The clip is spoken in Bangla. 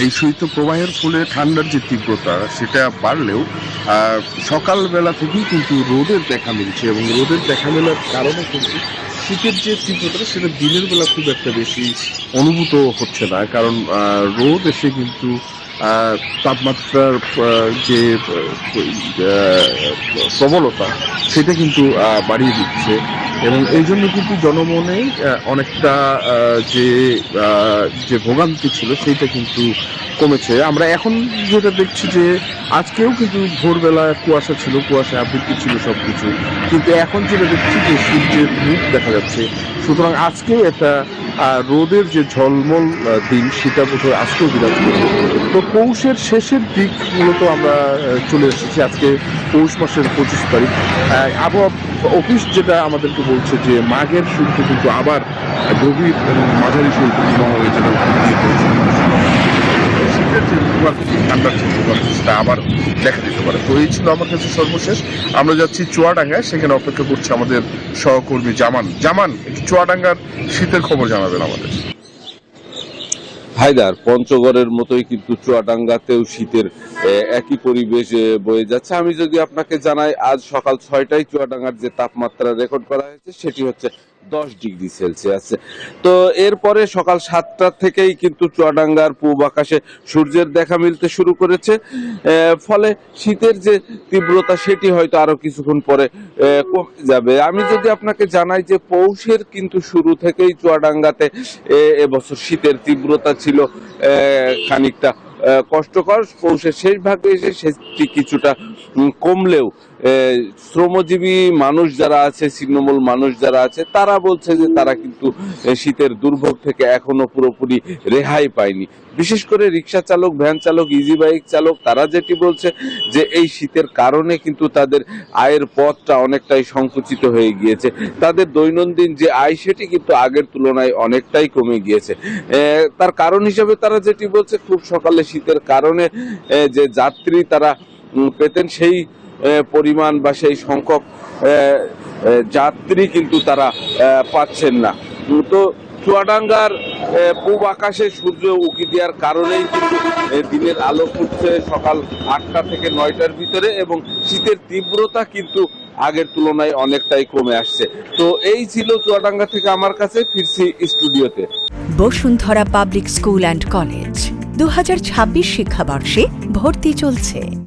এই শৈত্যপ্রবাহের ফলে ঠান্ডার যে তীব্রতা সেটা বাড়লেও সকালবেলা থেকেই কিন্তু রোদের দেখা মিলছে, এবং রোদের দেখা মেলার কারণে কিন্তু শীতের যে তীব্রতা সেটা দিনের বেলা খুব একটা বেশি অনুভূত হচ্ছে না, কারণ রোদ এসে কিন্তু তাপমাত্রার যে প্রবলতা সেটা কিন্তু বাড়িয়ে দিচ্ছে, এবং এই জন্য কিন্তু জনমনে অনেকটা যে যে ভোগান্তি ছিল সেইটা কিন্তু কমেছে। আমরা এখন যেটা দেখছি যে আজকেও কিন্তু ভোরবেলা কুয়াশা ছিল, কুয়াশা আবৃত্তি ছিল সবকিছু, কিন্তু এখন যেটা দেখছি যে সূর্যের মুখ দেখা যাচ্ছে। সুতরাং আজকে একটা রোদের যে ঝলমল দিন সেটা বোধহয় আজকেও বিরাজ করবে। তো পৌষের শেষের দিক মূলত আমরা চলে এসেছি। আজকে পৌষ মাসের 25 তারিখ। আবহাওয়া অফিস যেটা আমাদেরকে বলছে যে মাঘের শুরুতে কিন্তু আবার গভীর এবং মাঝারি শৈত্যপ্রবাহ হয়েছে, শীতের যে ভূপ্রাকৃতিক ঠান্ডার যে ভূপ্রাকৃতিক সেটা আবার দেখা দিতে পারে। তো এই ছিল আমার কাছে সর্বশেষ। আমরা যাচ্ছি চুয়াডাঙ্গায়, সেখানে অপেক্ষা করছে আমাদের সহকর্মী জামান। জামান, একটু চুয়াডাঙ্গার শীতের খবর জানাবেন আমাদের। হায়দার, পঞ্চগড়ের মতোই কিন্তু চুয়াডাঙ্গাতেও শীতের একই পরিবেশ বয়ে যাচ্ছে। আমি যদি আপনাকে জানাই, আজ সকাল 6টায় চুয়াডাঙ্গার যে তাপমাত্রা রেকর্ড করা হয়েছে সেটি হচ্ছে 10 ডিগ্রি সেলসিয়াস। তো এরপরে সকাল 7টা থেকেই কিন্তু চুয়াডাঙ্গার পূব আকাশে সূর্যের দেখা মিলতে শুরু করেছে, ফলে শীতের যে তীব্রতা সেটি হয়তো আরো কিছুক্ষণ পরে কমে যাবে। আমি যদি আপনাকে জানাই যে পৌষের কিন্তু শুরু থেকেই চুয়াডাঙ্গাতে এবছর শীতের তীব্রতা ছিল খানিকটা কষ্টকর। পৌষের শেষ ভাগে এসে সেটি কিছুটা কমলেও শ্রমজীবী মানুষ যারা আছে, ছিন্নমূল মানুষ যারা আছে, তারা বলছে যে তারা কিন্তু শীতের দুর্ভোগ থেকে এখনো পুরোপুরি রেহাই পায়নি। বিশেষ করে রিক্সা চালক, ভ্যান চালক, ইজি বাইক চালক, তারা যেটি বলছে যে এই শীতের কারণে কিন্তু তাদের আয়ের পথটা অনেকটাই সংকুচিত হয়ে গিয়েছে। তাদের দৈনন্দিন যে আয় সেটি কিন্তু আগের তুলনায় অনেকটাই কমে গিয়েছে। তার কারণ হিসেবে তারা যেটি বলছে, খুব সকালে শীতের কারণে যে যাত্রী তারা পেতেন সেই পরিমাণ বা সেই সংখ্যক যাত্রী কিন্তু তারা পাচ্ছেন না। তো চুয়াডাঙ্গার পূব আকাশে সূর্য উঁকি দেওয়ার কারণেই কিন্তু দিনের আলো ফুটছে সকাল 8টা থেকে 9টার ভিতরে, এবং শীতের তীব্রতা কিন্তু আগের তুলনায় অনেকটাই কমে আসছে। তো এই ছিল চুয়াডাঙ্গা থেকে আমার কাছে। ফিরছি স্টুডিওতে। Bashundhara public school and college 2026 শিক্ষাবর্ষে ভর্তি চলছে।